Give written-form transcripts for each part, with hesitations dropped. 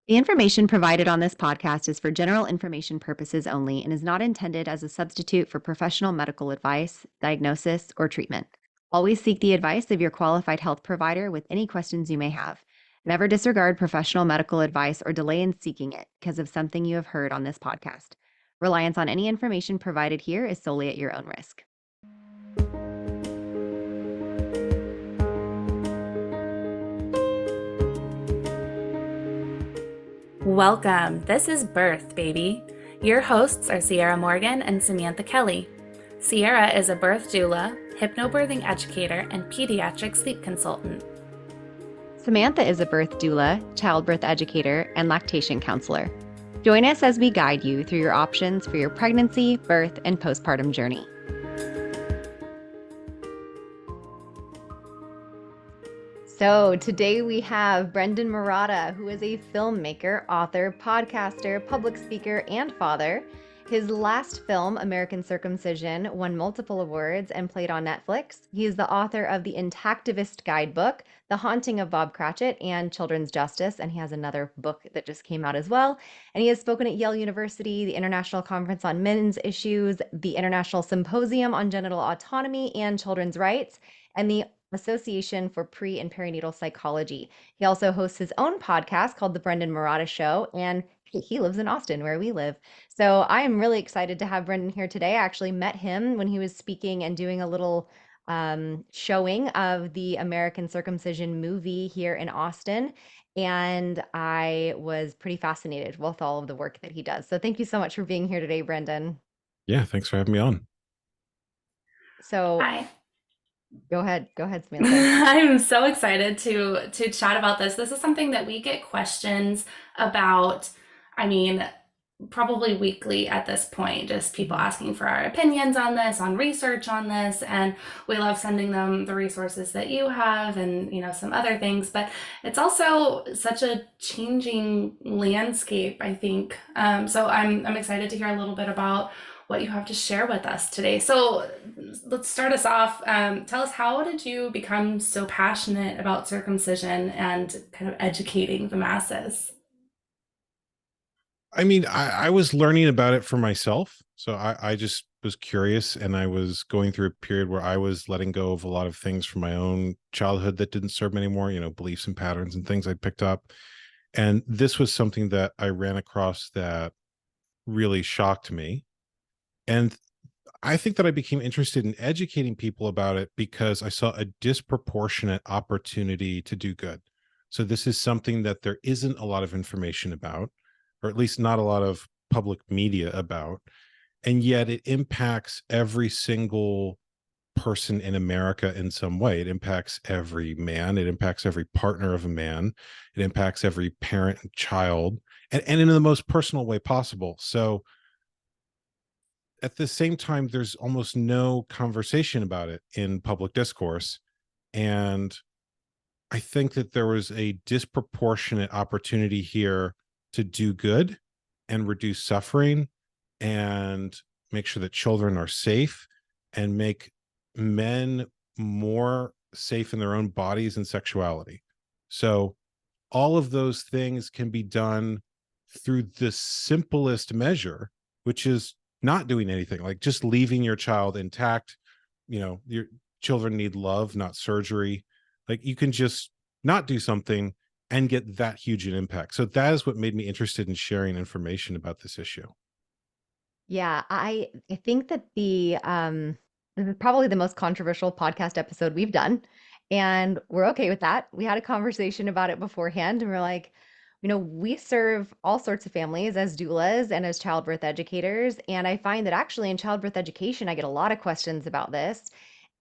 The information provided on this podcast is for general information purposes only and is not intended as a substitute for professional medical advice, diagnosis, or treatment. Always seek the advice of your qualified health provider with any questions you may have. Never disregard professional medical advice or delay in seeking it because of something you have heard on this podcast. Reliance on any information provided here is solely at your own risk. Welcome. This is Birth, baby. Your hosts are Sierra Morgan and Samantha Kelly. Sierra is a birth doula, hypnobirthing educator, and pediatric sleep consultant. Samantha is a birth doula, childbirth educator, and lactation counselor. Join us as we guide you through your options for your pregnancy, birth, and postpartum journey. So today we have Brendon Marotta, who is a filmmaker, author, podcaster, public speaker, and father. His last film, American Circumcision, won multiple awards and played on Netflix. He is the author of the Intactivist Guidebook, The Haunting of Bob Cratchit, and Children's Justice, and he has another book that just came out as well. And he has spoken at Yale University, the International Conference on Men's Issues, the International Symposium on Genital Autonomy and Children's Rights, and the Association for Pre and Perinatal Psychology. He also hosts his own podcast called The Brendon Marotta Show, and he lives in Austin, where we live. So I am really excited to have Brendon here today. I actually met him when he was speaking and doing a little showing of the American Circumcision movie here in Austin. And I was pretty fascinated with all of the work that he does. So thank you so much for being here today, Brendon. Yeah, thanks for having me on. So Hi. Go ahead, Samantha. I'm so excited to chat about this. This is something that we get questions about, probably weekly at this point, just people asking for our opinions on this, on research on this, and we love sending them the resources that you have and, some other things, but it's also such a changing landscape, I think. So I'm excited to hear a little bit about what you have to share with us today. So let's start us off. Tell us, how did you become so passionate about circumcision and kind of educating the masses? I was learning about it for myself. So I just was curious, and I was going through a period where I was letting go of a lot of things from my own childhood that didn't serve me anymore, beliefs and patterns and things I'd picked up. And this was something that I ran across that really shocked me. And I think that I became interested in educating people about it because I saw a disproportionate opportunity to do good. So this is something that there isn't a lot of information about, or at least not a lot of public media about. And yet it impacts every single person in America in some way. It impacts every man. It impacts every partner of a man. It impacts every parent and child, and in the most personal way possible. So at the same time, there's almost no conversation about it in public discourse. And I think that there was a disproportionate opportunity here to do good and reduce suffering and make sure that children are safe and make men more safe in their own bodies and sexuality. So all of those things can be done through the simplest measure, which is not doing anything, like just leaving your child intact. Your children need love, not surgery. Like, you can just not do something and get that huge an impact. So that is what made me interested in sharing information about this issue. Yeah, I think that this is probably the most controversial podcast episode we've done, and we're okay with that. We had a conversation about it beforehand, and we're like, we serve all sorts of families as doulas and as childbirth educators, and I find that actually in childbirth education, I get a lot of questions about this,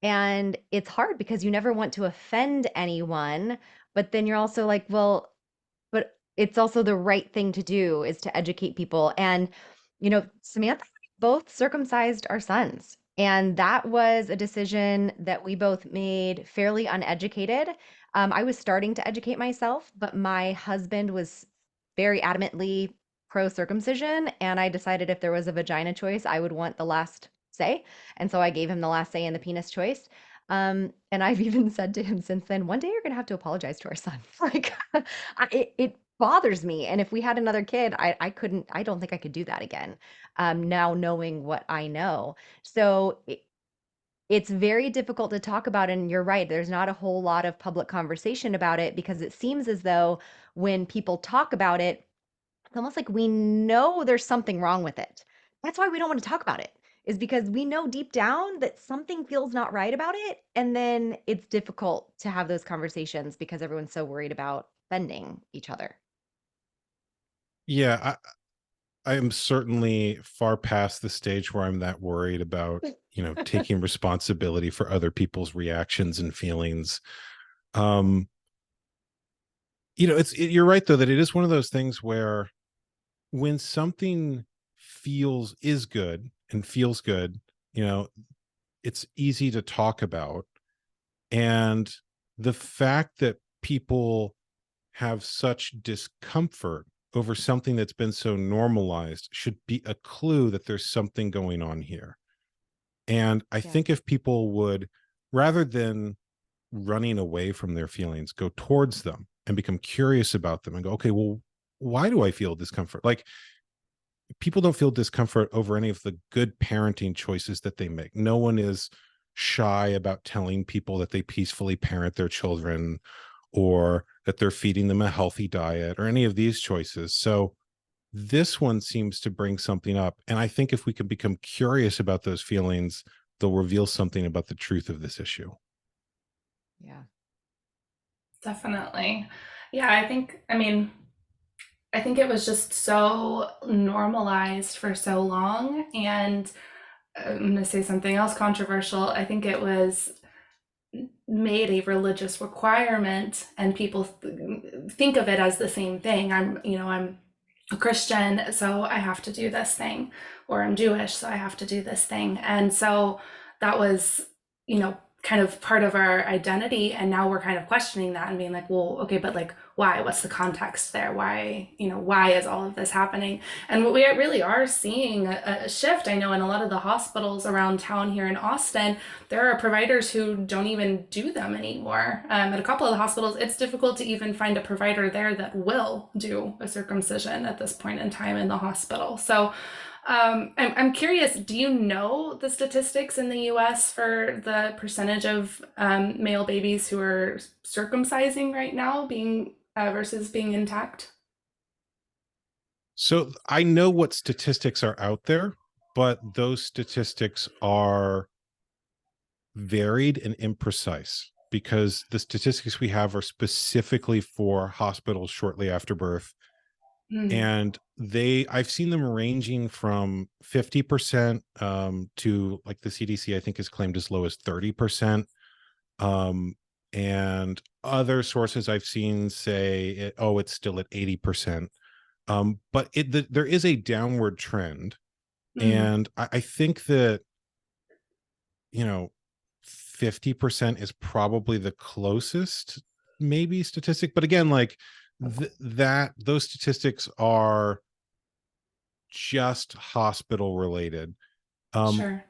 and it's hard because you never want to offend anyone, but then you're also like, well, but it's also the right thing to do is to educate people. And, Samantha, and I both circumcised our sons. And that was a decision that we both made fairly uneducated. I was starting to educate myself, but my husband was very adamantly pro circumcision. And I decided if there was a vagina choice, I would want the last say. And so I gave him the last say in the penis choice. And I've even said to him since then, one day you're going to have to apologize to our son. Like, it bothers me. And if we had another kid, I couldn't, I don't think I could do that again. Now knowing what I know. So it's very difficult to talk about. And you're right, there's not a whole lot of public conversation about it because it seems as though when people talk about it, it's almost like we know there's something wrong with it. That's why we don't want to talk about it, is because we know deep down that something feels not right about it. And then it's difficult to have those conversations because everyone's so worried about offending each other. Yeah, I am certainly far past the stage where I'm that worried about, taking responsibility for other people's reactions and feelings. Um, you're right though that it is one of those things where when something is good and feels good, you know, it's easy to talk about. And the fact that people have such discomfort over something that's been so normalized should be a clue that there's something going on here. And I Yeah. think if people would, rather than running away from their feelings, go towards them and become curious about them and go, okay, well, why do I feel discomfort? Like, people don't feel discomfort over any of the good parenting choices that they make. No one is shy about telling people that they peacefully parent their children or that they're feeding them a healthy diet or any of these choices. So this one seems to bring something up. And I think if we can become curious about those feelings, they'll reveal something about the truth of this issue. Yeah. Definitely. Yeah, I think it was just so normalized for so long. And I'm going to say something else controversial. I think it was made a religious requirement, and people think of it as the same thing. I'm a Christian, so I have to do this thing, or I'm Jewish, so I have to do this thing. And so that was, kind of part of our identity. And now we're kind of questioning that and being like, well, okay, but like, why? What's the context there? Why is all of this happening? And we really are seeing a shift. I know in a lot of the hospitals around town here in Austin, there are providers who don't even do them anymore. At a couple of the hospitals, it's difficult to even find a provider there that will do a circumcision at this point in time in the hospital. So I'm curious, do you know the statistics in the US for the percentage of male babies who are circumcising right now being versus being intact? So I know what statistics are out there, but those statistics are varied and imprecise because the statistics we have are specifically for hospitals shortly after birth. Mm, And I've seen them ranging from 50% to, like, the CDC I think is claimed as low as 30%. um and other sources I've seen say it's still at 80%. But there is a downward trend. mm, And I think that, you know 50% is probably the closest maybe statistic, but again, like, that those statistics are just hospital related. um sure.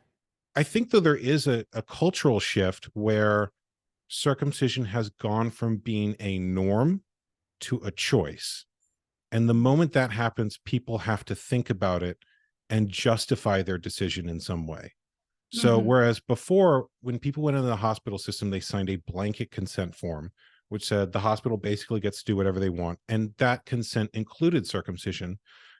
I think though there is a cultural shift where circumcision has gone from being a norm to a choice. And the moment that happens, people have to think about it and justify their decision in some way. So, Hmm. whereas before, when people went into the hospital system, they signed a blanket consent form, which said the hospital basically gets to do whatever they want. And that consent included circumcision.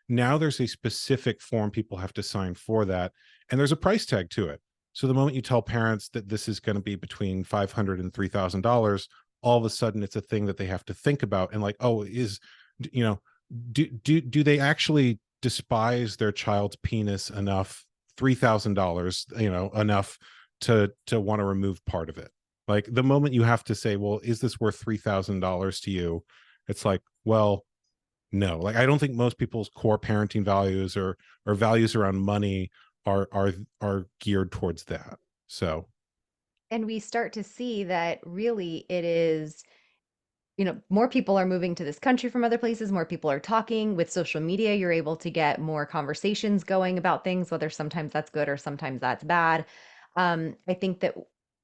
Now there's a specific form people have to sign for that. And there's a price tag to it. So the moment you tell parents that this is going to be between $500 and $3,000, all of a sudden it's a thing that they have to think about. And like, oh, you know, do they actually despise their child's penis enough, $3,000, enough to want to remove part of it? Like, the moment you have to say, well, is this worth $3,000 to you? It's like, well, no. Like, I don't think most people's core parenting values or values around money are geared towards that. So And we start to see that really it is, more people are moving to this country from other places, more people are talking. With social media, you're able to get more conversations going about things, whether sometimes that's good or sometimes that's bad. I think that,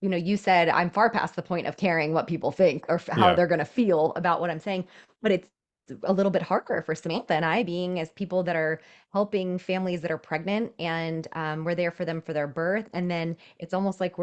you said I'm far past the point of caring what people think or how yeah. they're going to feel about what I'm saying, but it's a little bit harder for Samantha and I, being as people that are helping families that are pregnant, and we're there for them for their birth. And then it's almost like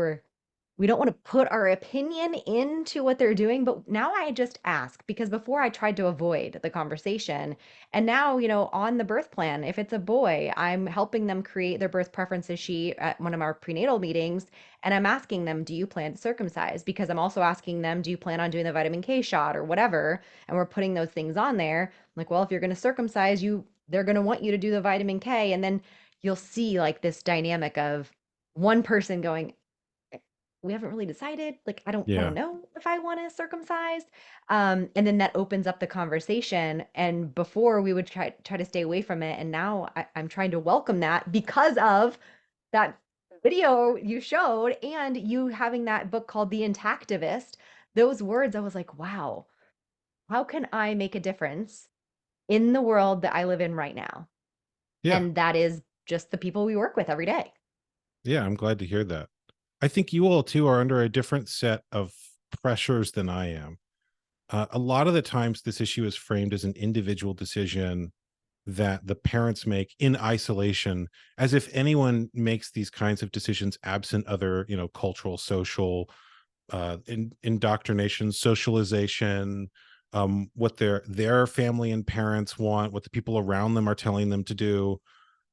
we don't want to put our opinion into what they're doing, but now I just ask, because before I tried to avoid the conversation. And now, on the birth plan, if it's a boy, I'm helping them create their birth preferences sheet at one of our prenatal meetings. And I'm asking them, do you plan to circumcise? Because I'm also asking them, do you plan on doing the vitamin K shot or whatever? And we're putting those things on there. I'm like, well, if you're going to circumcise, they're going to want you to do the vitamin K. And then you'll see like this dynamic of one person going, we haven't really decided. Like, I don't want to Yeah. know if I want to circumcise. And then that opens up the conversation. And before we would try to stay away from it. And now I'm trying to welcome that because of that video you showed and you having that book called The Intactivist. Those words, I was like, wow, how can I make a difference in the world that I live in right now? Yeah. And that is just the people we work with every day. Yeah. I'm glad to hear that. I think you all too are under a different set of pressures than I am. A lot of the times, this issue is framed as an individual decision that the parents make in isolation, as if anyone makes these kinds of decisions absent other, cultural, social, indoctrination, socialization, what their family and parents want, what the people around them are telling them to do.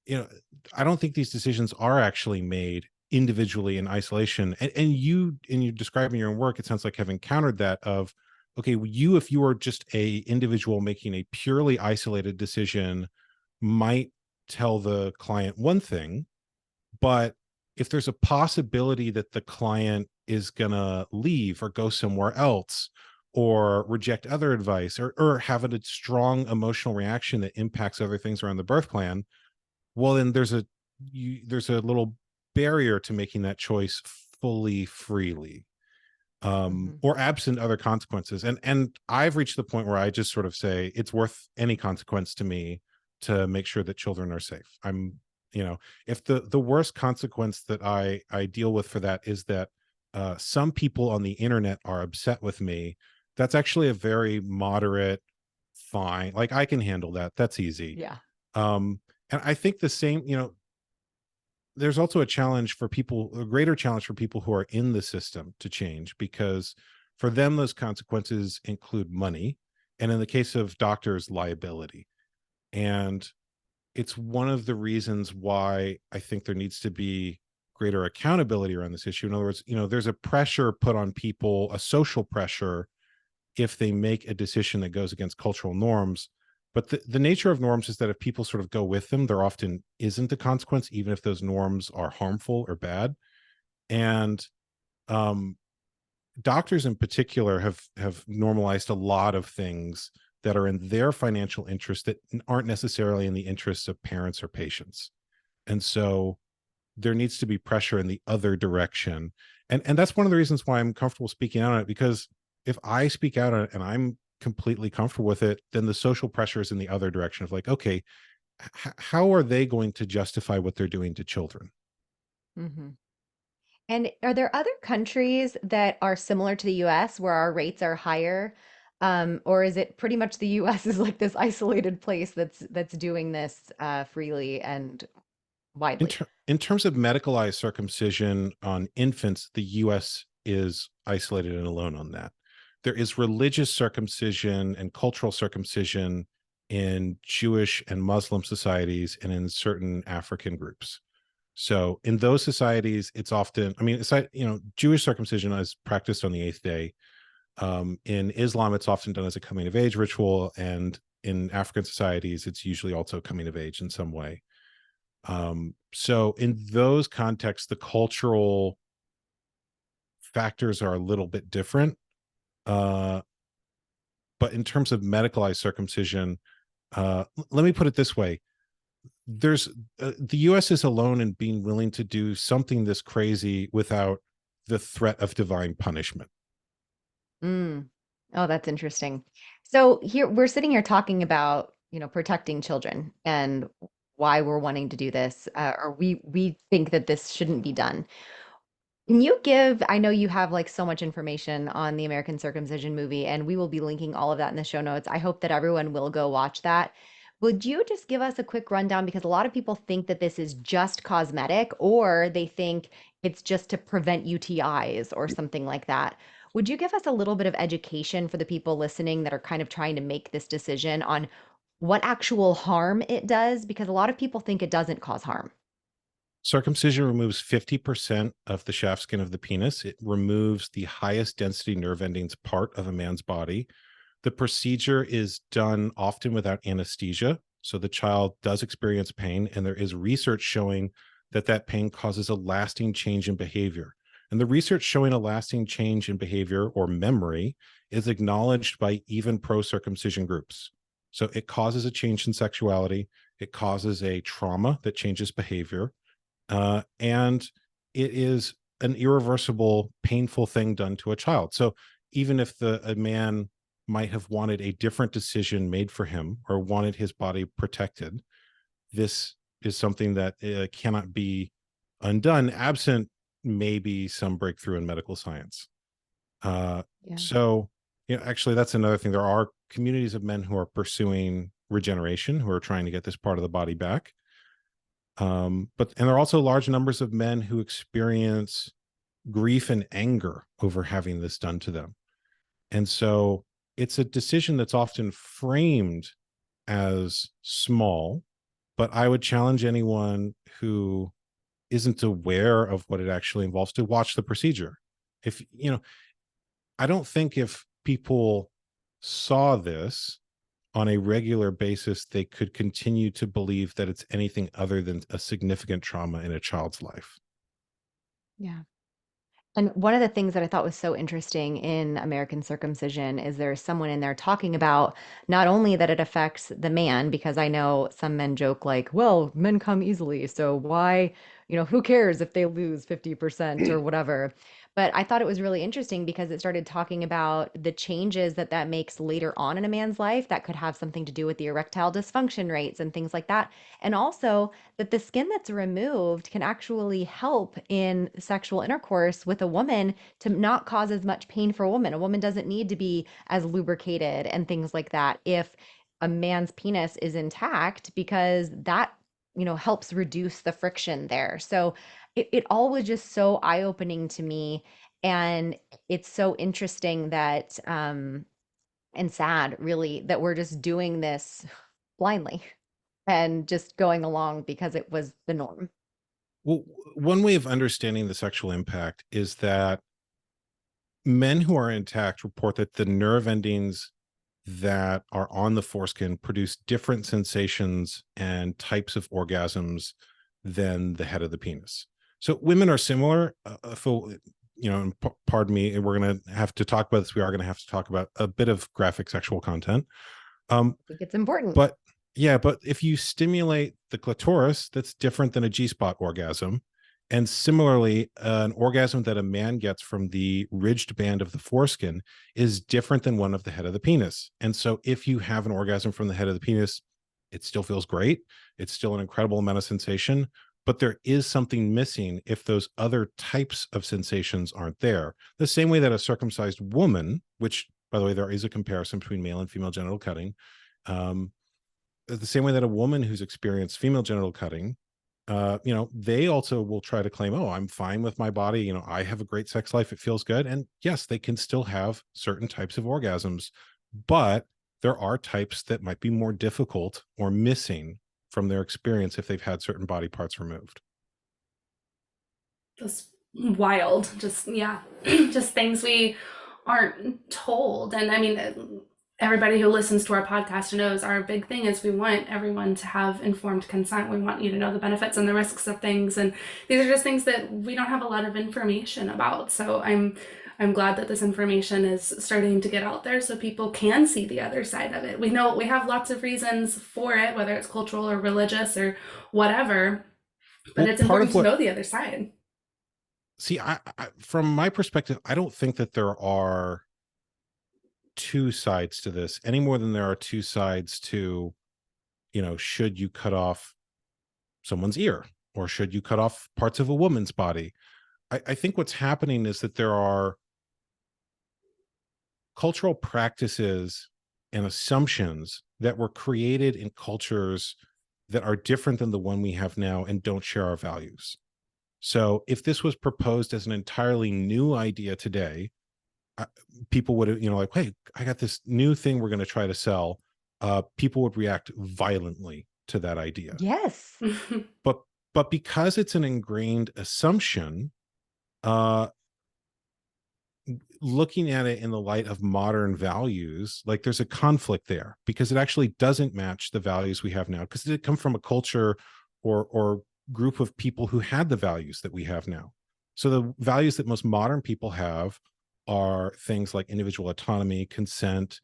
you know I don't think these decisions are actually made individually in isolation, and you, in you describing your own work, it sounds like have encountered that of, okay, you, if you are just a individual making a purely isolated decision, might tell the client one thing, but if there's a possibility that the client is gonna leave or go somewhere else or reject other advice, or have a strong emotional reaction that impacts other things around the birth plan, well, then there's a little barrier to making that choice fully freely, Mm-hmm. or absent other consequences. And I've reached the point where I just sort of say it's worth any consequence to me to make sure that children are safe. If the worst consequence that I deal with for that is that some people on the internet are upset with me, that's actually a very moderate fine. Like, I can handle that. That's easy. Yeah. um and I think the same, there's also a greater challenge for people who are in the system to change, because for them, those consequences include money. And in the case of doctors, liability. And it's one of the reasons why I think there needs to be greater accountability around this issue. In other words, there's a pressure put on people, a social pressure, if they make a decision that goes against cultural norms. But the nature of norms is that if people sort of go with them, there often isn't a consequence, even if those norms are harmful or bad. And um, doctors in particular have normalized a lot of things that are in their financial interest that aren't necessarily in the interests of parents or patients. And so there needs to be pressure in the other direction. And that's one of the reasons why I'm comfortable speaking out on it, because if I speak out on it and I'm completely comfortable with it, then the social pressure is in the other direction of like, okay, how are they going to justify what they're doing to children? Mm-hmm. And are there other countries that are similar to the US where our rates are higher? Or is it pretty much the US is like this isolated place that's doing this freely and widely? In terms of medicalized circumcision on infants, the US is isolated and alone on that. There is religious circumcision and cultural circumcision in Jewish and Muslim societies and in certain African groups. So in those societies, it's often, I mean, it's like, Jewish circumcision is practiced on the eighth day. In Islam, it's often done as a coming of age ritual. And in African societies, it's usually also coming of age in some way. So in those contexts, the cultural factors are a little bit different. Uh, but in terms of medicalized circumcision, let me put it this way: there's the U.S. is alone in being willing to do something this crazy without the threat of divine punishment. Mm. Oh, that's interesting. So here we're sitting here talking about, protecting children and why we're wanting to do this, or we think that this shouldn't be done. Can you give, I know you have like so much information on the American Circumcision movie, and we will be linking all of that in the show notes. I hope that everyone will go watch that. Would you just give us a quick rundown? Because a lot of people think that this is just cosmetic, or they think it's just to prevent UTIs or something like that. Would you give us a little bit of education for the people listening that are kind of trying to make this decision on what actual harm it does? Because a lot of people think it doesn't cause harm. Circumcision removes 50% of the shaft skin of the penis. It removes the highest density nerve endings part of a man's body. The procedure is done often without anesthesia. So the child does experience pain, and there is research showing that that pain causes a lasting change in behavior. And the research showing a lasting change in behavior or memory is acknowledged by even pro circumcision groups. So it causes a change in sexuality, it causes a trauma that changes behavior, and it is an irreversible, painful thing done to a child. So even if a man might have wanted a different decision made for him or wanted his body protected, this is something that cannot be undone, absent maybe some breakthrough in medical science. Yeah. So, actually, that's another thing. There are communities of men who are pursuing regeneration, who are trying to get this part of the body back. And there are also large numbers of men who experience grief and anger over having this done to them. And so it's a decision that's often framed as small, but I would challenge anyone who isn't aware of what it actually involves to watch the procedure. If, I don't think if people saw this on a regular basis, they could continue to believe that it's anything other than a significant trauma in a child's life. Yeah. And one of the things that I thought was so interesting in American Circumcision is there's someone in there talking about not only that it affects the man, because I know some men joke like, well, men come easily, so why, who cares if they lose 50% or whatever. But I thought it was really interesting because it started talking about the changes that that makes later on in a man's life that could have something to do with the erectile dysfunction rates and things like that. And also that the skin that's removed can actually help in sexual intercourse with a woman to not cause as much pain for a woman. A woman doesn't need to be as lubricated and things like that if a man's penis is intact because that helps reduce the friction there. So it all was just so eye-opening to me, and it's so interesting that and sad really that we're just doing this blindly and just going along because it was the norm. Well, one way of understanding the sexual impact is that men who are intact report that the nerve endings that are on the foreskin produce different sensations and types of orgasms than the head of the penis. So women are similar. And pardon me, we're going to have to talk about this. We are going to have to talk about a bit of graphic sexual content. I think it's important. But yeah, but if you stimulate the clitoris, that's different than a G-spot orgasm. And similarly, an orgasm that a man gets from the ridged band of the foreskin is different than one of the head of the penis. And so if you have an orgasm from the head of the penis, it still feels great. It's still an incredible amount of sensation, but there is something missing if those other types of sensations aren't there. The same way that a circumcised woman, which, by the way, there is a comparison between male and female genital cutting, the same way that a woman who's experienced female genital cutting, they also will try to claim, oh, I'm fine with my body. I have a great sex life. It feels good. And yes, they can still have certain types of orgasms, but there are types that might be more difficult or missing from their experience if they've had certain body parts removed. Just wild. Just, yeah, just things we aren't told. And I mean, everybody who listens to our podcast knows our big thing is we want everyone to have informed consent. We want you to know the benefits and the risks of things. And these are just things that we don't have a lot of information about. So I'm glad that this information is starting to get out there so people can see the other side of it. We know we have lots of reasons for it, whether it's cultural or religious or whatever, but it's important to know the other side. See, I from my perspective, I don't think that there are two sides to this any more than there are two sides to, should you cut off someone's ear or should you cut off parts of a woman's body? I think what's happening is that there are cultural practices and assumptions that were created in cultures that are different than the one we have now and don't share our values. So if this was proposed as an entirely new idea today, people would, like, hey, I got this new thing we're going to try to sell. People would react violently to that idea. Yes. But because it's an ingrained assumption, looking at it in the light of modern values, like there's a conflict there because it actually doesn't match the values we have now, because it did come from a culture or group of people who had the values that we have now. So the values that most modern people have are things like individual autonomy, consent,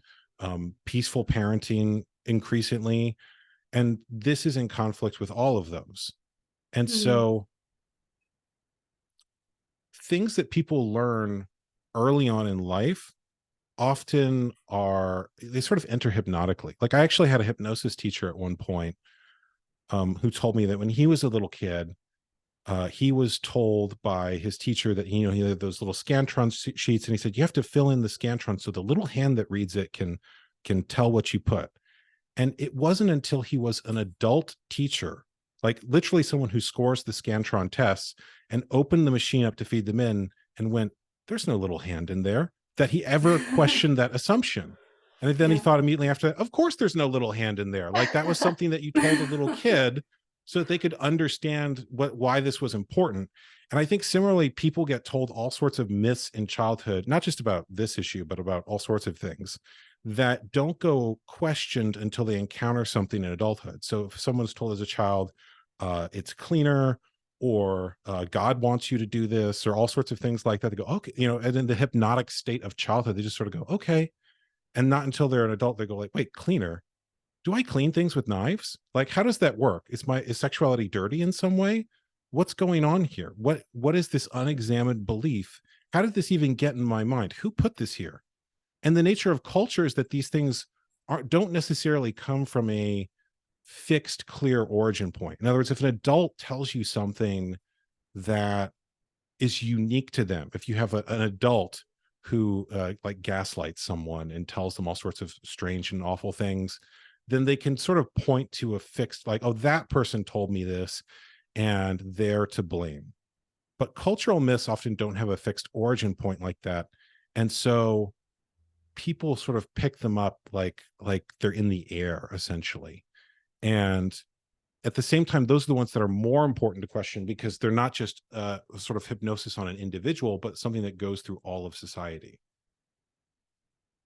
peaceful parenting increasingly, and this is in conflict with all of those. And so things that people learn early on in life often they sort of enter hypnotically. Like I actually had a hypnosis teacher at one point who told me that when he was a little kid, he was told by his teacher that he had those little Scantron sheets, and he said you have to fill in the Scantron so the little hand that reads it can tell what you put. And it wasn't until he was an adult teacher, like literally someone who scores the Scantron tests, and opened the machine up to feed them in and went, there's no little hand in there, that he ever questioned that assumption. And then he thought immediately after that, of course there's no little hand in there. Like that was something that you told a little kid so that they could understand why this was important. And I think similarly, people get told all sorts of myths in childhood, not just about this issue, but about all sorts of things that don't go questioned until they encounter something in adulthood. So if someone's told as a child, it's cleaner, or God wants you to do this, or all sorts of things like that, they go, okay, and in the hypnotic state of childhood, they just sort of go, okay. And not until they're an adult, they go like, wait, cleaner? Do I clean things with knives? Like, how does that work? Is sexuality dirty in some way? What's going on here? What is this unexamined belief? How did this even get in my mind? Who put this here? And the nature of culture is that these things don't necessarily come from a fixed, clear origin point. In other words, if an adult tells you something that is unique to them, if you have an adult who like gaslights someone and tells them all sorts of strange and awful things, then they can sort of point to a fixed, like, oh, that person told me this and they're to blame. But cultural myths often don't have a fixed origin point like that. And so people sort of pick them up like they're in the air, essentially. And at the same time, those are the ones that are more important to question, because they're not just sort of hypnosis on an individual, but something that goes through all of society.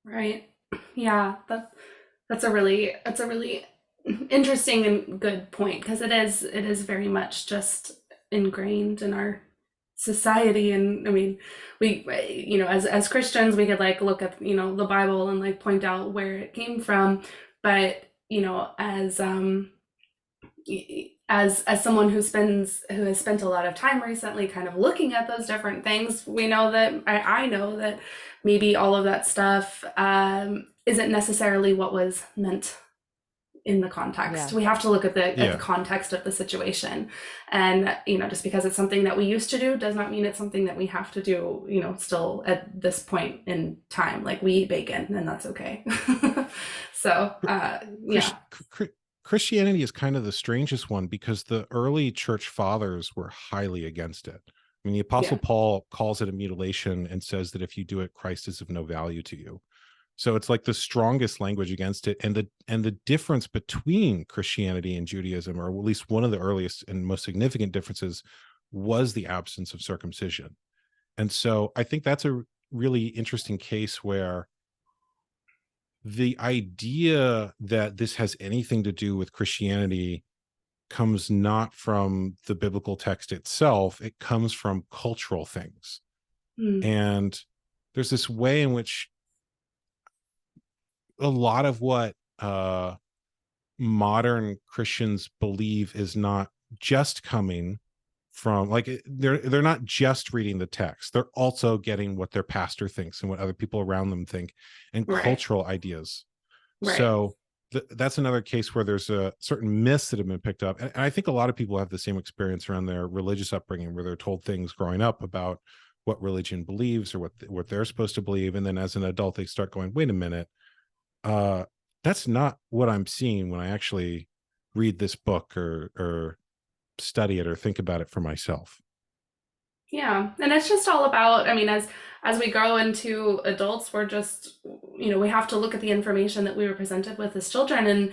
Right. Yeah, that's a really interesting and good point, because it is very much just ingrained in our society. And I mean, we as Christians, we could like look at the Bible and like point out where it came from, but as someone who has spent a lot of time recently kind of looking at those different things, we know that I know that maybe all of that stuff isn't necessarily what was meant in the context. Yeah. We have to look at the context of the situation. And, just because it's something that we used to do does not mean it's something that we have to do, still at this point in time. Like, we eat bacon and that's okay. So, Christianity is kind of the strangest one, because the early church fathers were highly against it. I mean, the Apostle Paul calls it a mutilation and says that if you do it, Christ is of no value to you. So it's like the strongest language against it. And the difference between Christianity and Judaism, or at least one of the earliest and most significant differences, was the absence of circumcision. And so I think that's a really interesting case where the idea that this has anything to do with Christianity comes not from the biblical text itself, it comes from cultural things. And there's this way in which a lot of what modern Christians believe is not just coming from, like, they're not just reading the text, they're also getting what their pastor thinks and what other people around them think, and cultural ideas. So that's another case where there's a certain myths that have been picked up. And I think a lot of people have the same experience around their religious upbringing, where they're told things growing up about what religion believes or what they're supposed to believe. And then as an adult, they start going, wait a minute, that's not what I'm seeing when I actually read this book or study it or think about it for myself. Yeah, and it's just all about, I mean, as we grow into adults, we're just, we have to look at the information that we were presented with as children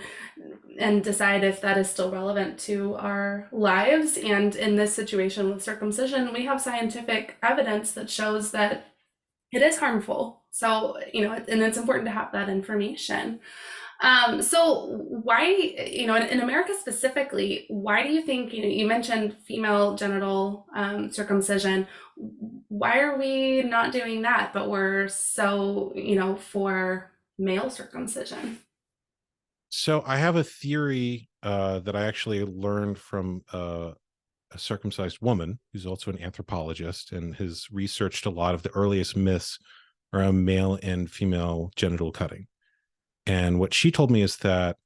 and decide if that is still relevant to our lives. And in this situation with circumcision, we have scientific evidence that shows that it is harmful. So, and it's important to have that information. So why, in America specifically, why do you think, you mentioned female genital circumcision. Why are we not doing that, but we're so, for male circumcision? So I have a theory that I actually learned from a circumcised woman who's also an anthropologist and has researched a lot of the earliest myths around male and female genital cutting. And what she told me is that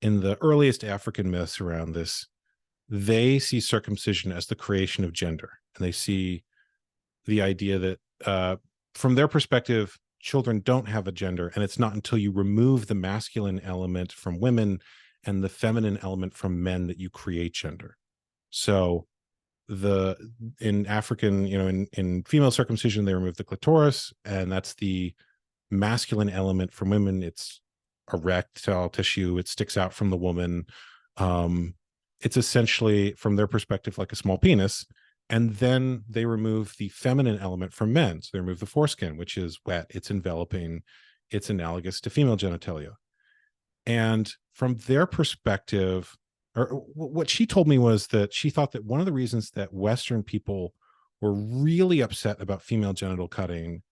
in the earliest African myths around this, they see circumcision as the creation of gender. And they see the idea that from their perspective, children don't have a gender. And it's not until you remove the masculine element from women and the feminine element from men that you create gender. So in African, in female circumcision, they remove the clitoris, and that's the masculine element. From women, it's erectile tissue. It sticks out from the woman. It's essentially, from their perspective, like a small penis. And then they remove the feminine element from men. So they remove the foreskin, which is wet, it's enveloping, it's analogous to female genitalia. And from their perspective, or what she told me was that she thought that one of the reasons that Western people were really upset about female genital cutting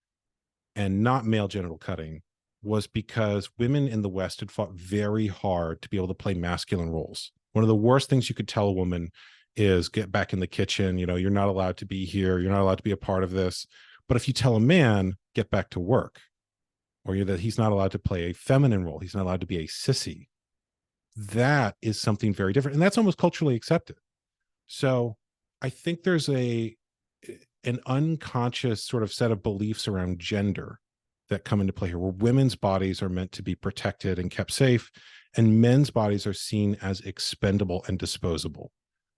and not male genital cutting was because women in the West had fought very hard to be able to play masculine roles. One of the worst things you could tell a woman is get back in the kitchen. You're not allowed to be here. You're not allowed to be a part of this. But if you tell a man, get back to work, or that he's not allowed to play a feminine role, he's not allowed to be a sissy, that is something very different. And that's almost culturally accepted. So I think there's an unconscious sort of set of beliefs around gender that come into play here, where women's bodies are meant to be protected and kept safe, and men's bodies are seen as expendable and disposable.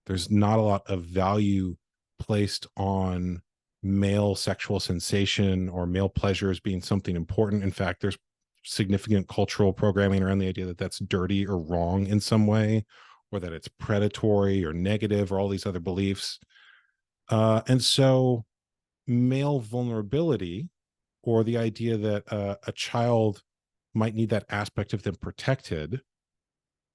There's not a lot of value placed on male sexual sensation or male pleasure as being something important. In fact, there's significant cultural programming around the idea that that's dirty or wrong in some way, or that it's predatory or negative, or all these other beliefs. And so male vulnerability, or the idea that a child might need that aspect of them protected,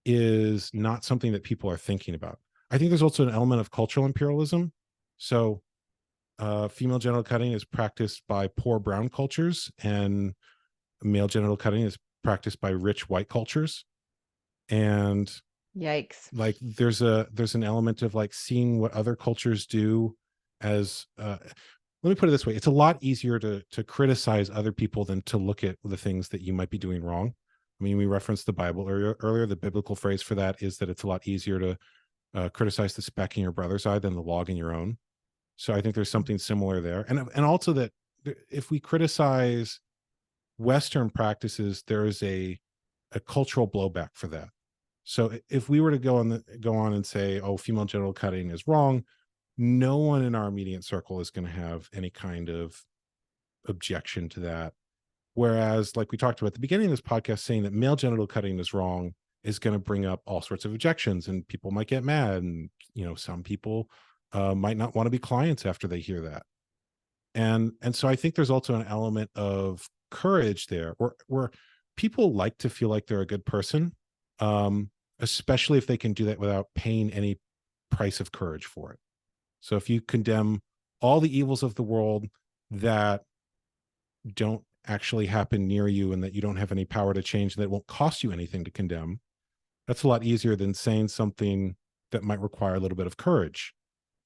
is not something that people are thinking about. I think there's also an element of cultural imperialism. So female genital cutting is practiced by poor brown cultures, and male genital cutting is practiced by rich white cultures. And Yikes. like there's an element of like seeing what other cultures do as let me put it this way. It's a lot easier to criticize other people than to look at the things that you might be doing wrong. I mean, we referenced the Bible earlier. The biblical phrase for that is that it's a lot easier to criticize the speck in your brother's eye than the log in your own. So I think there's something similar there. And also that if we criticize Western practices, there is a cultural blowback for that. So if we were to go on and say, oh, female genital cutting is wrong, no one in our immediate circle is going to have any kind of objection to that. Whereas, like we talked about at the beginning of this podcast, saying that male genital cutting is wrong is going to bring up all sorts of objections, and people might get mad. And, some people might not want to be clients after they hear that. And so I think there's also an element of courage there, where people like to feel like they're a good person, especially if they can do that without paying any price of courage for it. So if you condemn all the evils of the world that don't actually happen near you and that you don't have any power to change, and that won't cost you anything to condemn, that's a lot easier than saying something that might require a little bit of courage,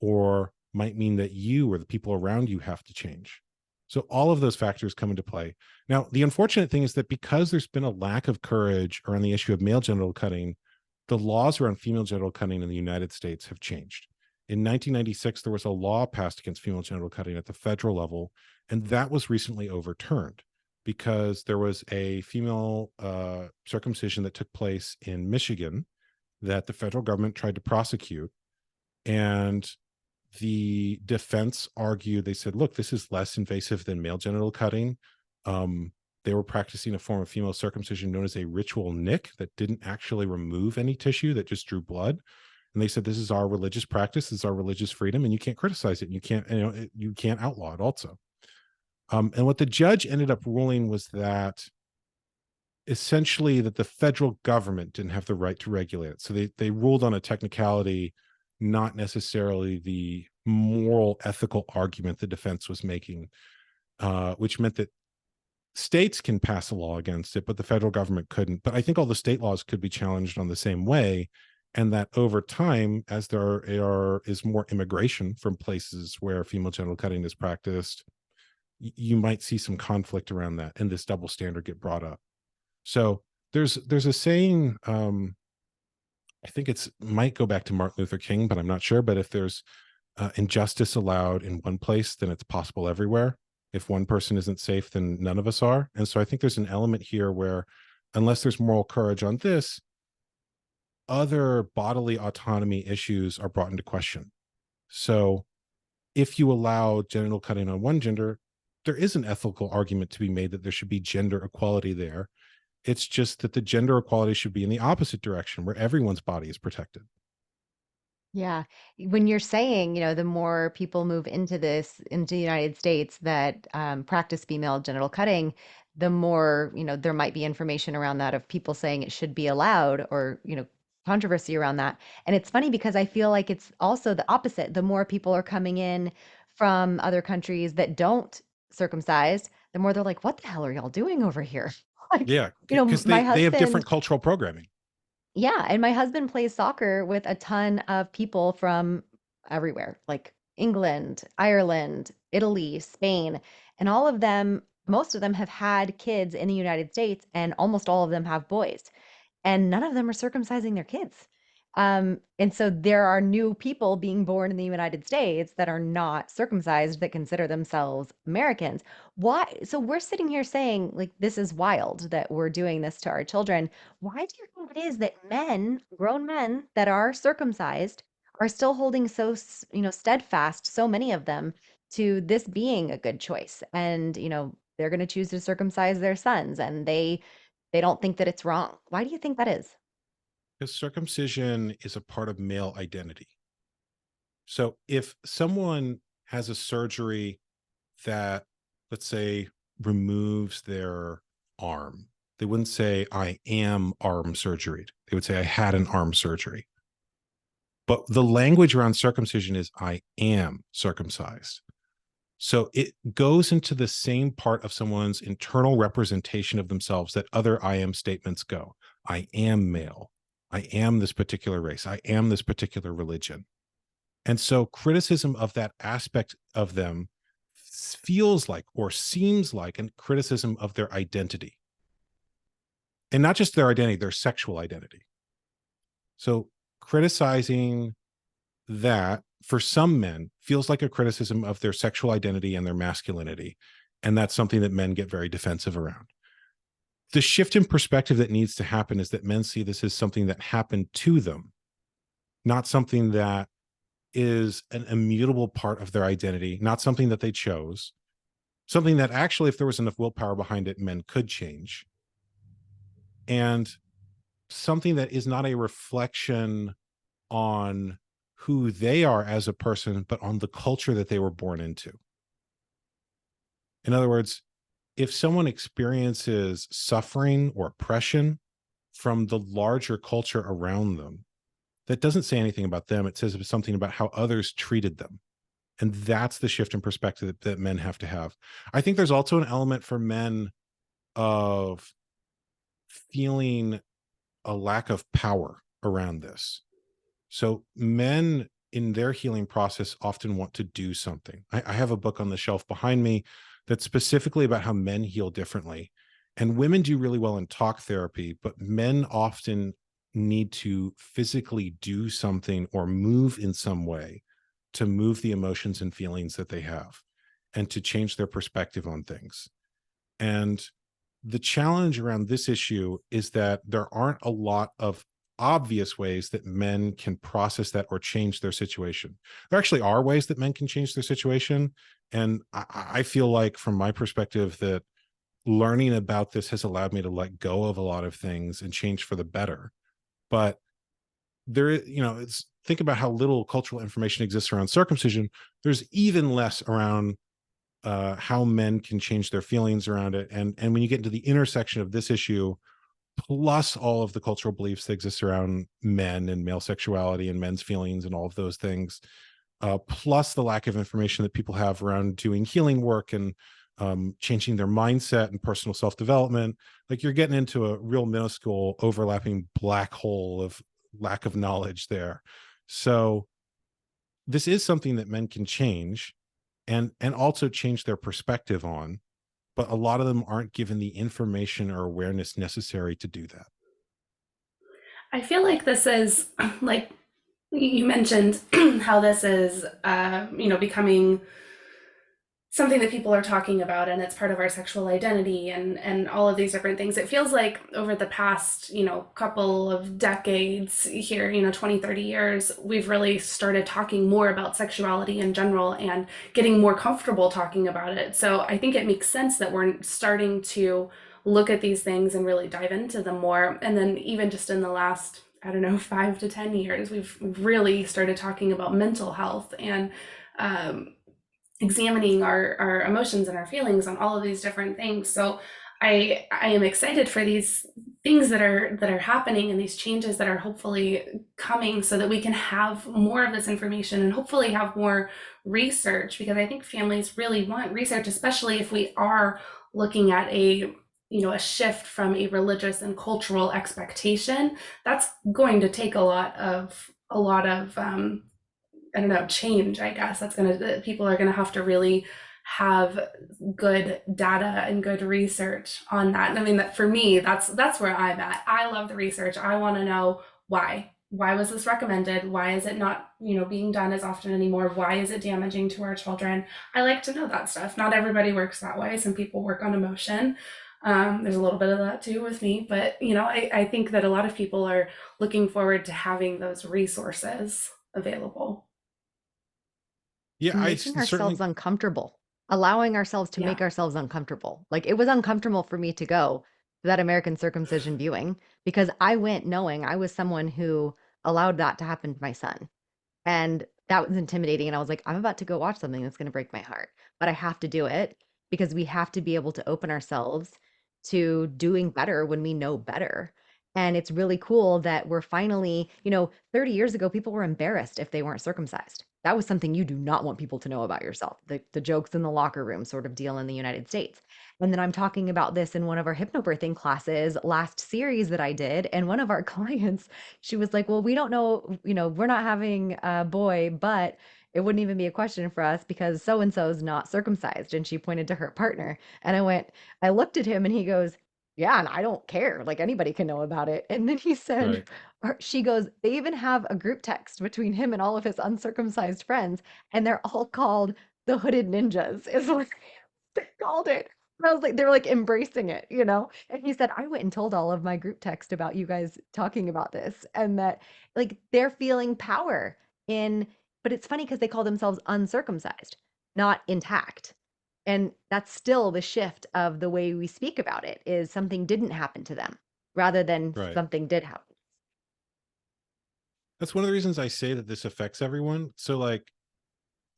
or might mean that you or the people around you have to change. So all of those factors come into play. Now, the unfortunate thing is that because there's been a lack of courage around the issue of male genital cutting, the laws around female genital cutting in the United States have changed. In 1996, there was a law passed against female genital cutting at the federal level, and that was recently overturned because there was a female circumcision that took place in Michigan that the federal government tried to prosecute. And the defense argued, they said, look, this is less invasive than male genital cutting. They were practicing a form of female circumcision known as a ritual nick that didn't actually remove any tissue, that just drew blood. And they said, this is our religious practice, this is our religious freedom, and you can't criticize it. And you can't outlaw it also. And what the judge ended up ruling was that essentially that the federal government didn't have the right to regulate it. So they ruled on a technicality, not necessarily the moral, ethical argument the defense was making, which meant that states can pass a law against it, but the federal government couldn't. But I think all the state laws could be challenged on the same way, and that over time, as there is more immigration from places where female genital cutting is practiced, you might see some conflict around that, and this double standard get brought up. So there's a saying, I think might go back to Martin Luther King, but I'm not sure. But if there's injustice allowed in one place, then it's possible everywhere. If one person isn't safe, then none of us are. And so I think there's an element here where, unless there's moral courage on this, other bodily autonomy issues are brought into question. So if you allow genital cutting on one gender, there is an ethical argument to be made that there should be gender equality there. It's just that the gender equality should be in the opposite direction, where everyone's body is protected. Yeah. When you're saying, the more people move into the United States that practice female genital cutting, the more, there might be information around that of people saying it should be allowed, or, controversy around that. And it's funny because I feel like it's also the opposite. The more people are coming in from other countries that don't circumcise, the more they're like, what the hell are y'all doing over here? Like, Yeah, because my they have husband, different cultural programming. yeah, and my husband plays soccer with a ton of people from everywhere, like England, Ireland, Italy, Spain, and all of them, most of them have had kids in the United States, and almost all of them have boys, and none of them are circumcising their kids. And so there are new people being born in the United States that are not circumcised, that consider themselves Americans. Why? So we're sitting here saying, like, this is wild that we're doing this to our children. Why do you think it is that men, grown men that are circumcised, are still holding so, steadfast, so many of them, to this being a good choice? And, they're going to choose to circumcise their sons, and they don't think that it's wrong. Why do you think that is? Because circumcision is a part of male identity. So if someone has a surgery that, let's say, removes their arm, they wouldn't say, I am arm surgery. They would say, I had an arm surgery. But the language around circumcision is, I am circumcised. So it goes into the same part of someone's internal representation of themselves that other I am statements go. I am male. I am this particular race. I am this particular religion. And so criticism of that aspect of them feels like, or seems like, a criticism of their identity. And not just their identity, their sexual identity. So criticizing that, for some men, feels like a criticism of their sexual identity and their masculinity. And that's something that men get very defensive around. The shift in perspective that needs to happen is that men see this as something that happened to them, not something that is an immutable part of their identity, not something that they chose, something that actually, if there was enough willpower behind it, men could change, and something that is not a reflection on who they are as a person, but on the culture that they were born into. In other words, if someone experiences suffering or oppression from the larger culture around them, that doesn't say anything about them. It says something about how others treated them. And that's the shift in perspective that men have to have. I think there's also an element for men of feeling a lack of power around this. So men in their healing process often want to do something. I have a book on the shelf behind me that's specifically about how men heal differently. And women do really well in talk therapy, but men often need to physically do something or move in some way to move the emotions and feelings that they have and to change their perspective on things. And the challenge around this issue is that there aren't a lot of obvious ways that men can process that or change their situation. There actually are ways that men can change their situation. And I feel like, from my perspective, that learning about this has allowed me to let go of a lot of things and change for the better. But there, it's, think about how little cultural information exists around circumcision. There's even less around how men can change their feelings around it. And when you get into the intersection of this issue, plus all of the cultural beliefs that exist around men and male sexuality and men's feelings and all of those things, plus the lack of information that people have around doing healing work and changing their mindset and personal self-development, like, you're getting into a real minuscule overlapping black hole of lack of knowledge there. So this is something that men can change and also change their perspective on, but a lot of them aren't given the information or awareness necessary to do that. I feel like this is like you mentioned how this is, becoming something that people are talking about, and it's part of our sexual identity and all of these different things. It feels like over the past, couple of decades here, 20, 30 years, we've really started talking more about sexuality in general and getting more comfortable talking about it. So I think it makes sense that we're starting to look at these things and really dive into them more. And then even just in the last, 5 to 10 years, we've really started talking about mental health and examining our emotions and our feelings on all of these different things. So I am excited for these things that are happening and these changes that are hopefully coming, so that we can have more of this information and hopefully have more research, because I think families really want research, especially if we are looking at a shift from a religious and cultural expectation. That's going to take a lot of change, I guess. People are gonna have to really have good data and good research on that. And I mean, that for me, that's where I'm at. I love the research. I want to know why. Why was this recommended? Why is it not, being done as often anymore? Why is it damaging to our children? I like to know that stuff. Not everybody works that way. Some people work on emotion. There's a little bit of that too with me, but I think that a lot of people are looking forward to having those resources available. Yeah, Making ourselves uncomfortable, allowing ourselves to make ourselves uncomfortable. Like, it was uncomfortable for me to go to that American Circumcision viewing, because I went knowing I was someone who allowed that to happen to my son. And that was intimidating. And I was like, I'm about to go watch something that's going to break my heart, but I have to do it, because we have to be able to open ourselves to doing better when we know better. And it's really cool that we're finally, 30 years ago, people were embarrassed if they weren't circumcised. That was something you do not want people to know about yourself. The jokes in the locker room sort of deal in the United States. And then I'm talking about this in one of our hypnobirthing classes last series that I did. And one of our clients, she was like, well, we don't know, we're not having a boy, but it wouldn't even be a question for us because so and so is not circumcised. And she pointed to her partner. And I looked at him and he goes, yeah, and I don't care. Like, anybody can know about it. And then he said, she goes, they even have a group text between him and all of his uncircumcised friends, and they're all called the Hooded Ninjas, is what they called it. And I was like, they're like embracing it, And he said, I went and told all of my group text about you guys talking about this, and that, like, they're feeling power but it's funny because they call themselves uncircumcised, not intact. And that's still the shift of the way we speak about it, is something didn't happen to them rather than something did happen. That's one of the reasons I say that this affects everyone. So, like,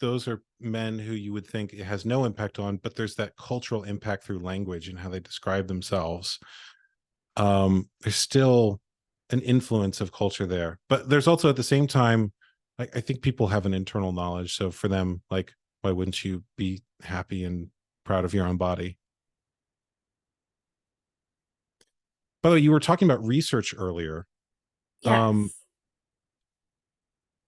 those are men who you would think it has no impact on, but there's that cultural impact through language and how they describe themselves. There's still an influence of culture there, but there's also, at the same time, I think people have an internal knowledge. So for them, like, why wouldn't you be happy and proud of your own body? By the way, you were talking about research earlier. Yes.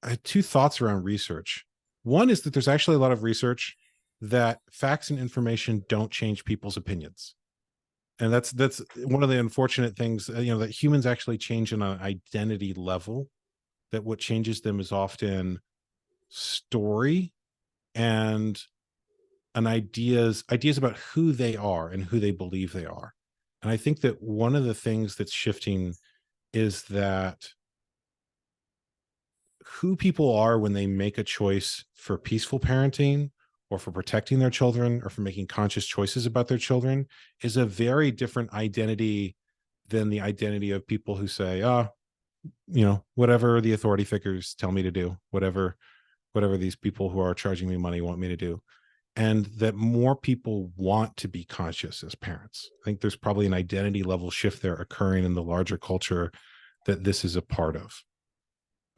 I had two thoughts around research. One is that there's actually a lot of research that facts and information don't change people's opinions. And that's one of the unfortunate things, that humans actually change on an identity level, that what changes them is often story and ideas about who they are and who they believe they are. And I think that one of the things that's shifting is that who people are when they make a choice for peaceful parenting or for protecting their children or for making conscious choices about their children is a very different identity than the identity of people who say, whatever the authority figures tell me to do, whatever these people who are charging me money want me to do. And that more people want to be conscious as parents. I think there's probably an identity level shift there occurring in the larger culture that this is a part of.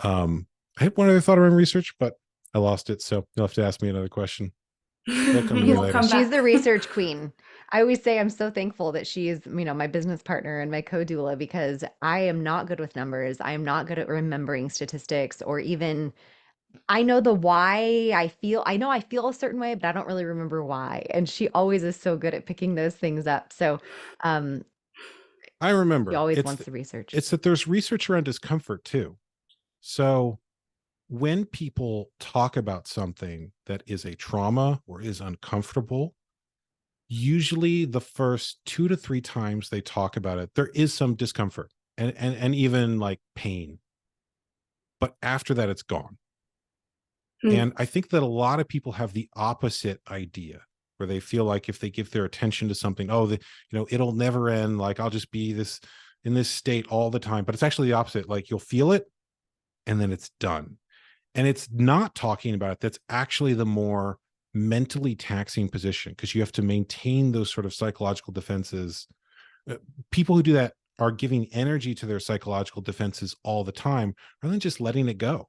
I had one other thought around research, but I lost it. So you'll have to ask me another question. It'll come to me later. She's the research queen. I always say I'm so thankful that she is, my business partner and my co-doula, because I am not good with numbers. I am not good at remembering statistics, or even, I know the why I feel. I know I feel a certain way, but I don't really remember why. And she always is so good at picking those things up. So I she remember always wants the research. It's that there's research around discomfort too. So when people talk about something that is a trauma or is uncomfortable, usually the first 2 to 3 times they talk about it, there is some discomfort and even like pain. But after that, it's gone. And I think that a lot of people have the opposite idea, where they feel like if they give their attention to something, it'll never end. Like I'll just be in this state all the time. But it's actually the opposite. Like you'll feel it and then it's done. And it's not talking about it that's actually the more mentally taxing position, because you have to maintain those sort of psychological defenses. People who do that are giving energy to their psychological defenses all the time, rather than just letting it go.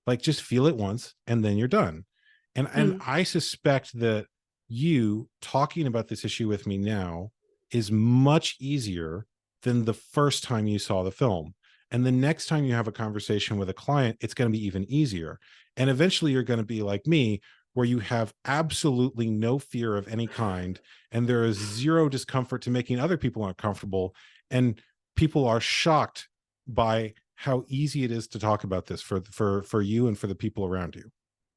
Like just feel it once and then you're done. And I suspect that you talking about this issue with me now is much easier than the first time you saw the film. And the next time you have a conversation with a client, it's going to be even easier. And eventually you're going to be like me, where you have absolutely no fear of any kind, and there is zero discomfort to making other people uncomfortable. And people are shocked by how easy it is to talk about this for you and for the people around you.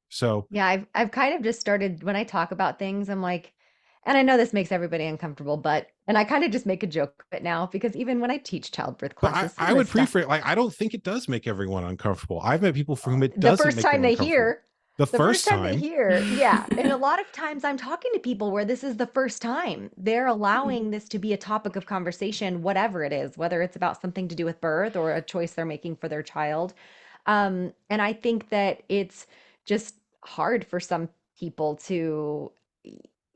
So yeah, I've kind of just started, when I talk about things, I'm like, and I know this makes everybody uncomfortable, and I kind of just make a joke of it now, because even when I teach childbirth but classes, I would prefer it. Like, I don't think it does make everyone uncomfortable. I've met people for whom it the doesn't first make them time they uncomfortable. hear, yeah. And a lot of times I'm talking to people where this is the first time they're allowing this to be a topic of conversation, whatever it is, whether it's about something to do with birth or a choice they're making for their child. And I think that it's just hard for some people to,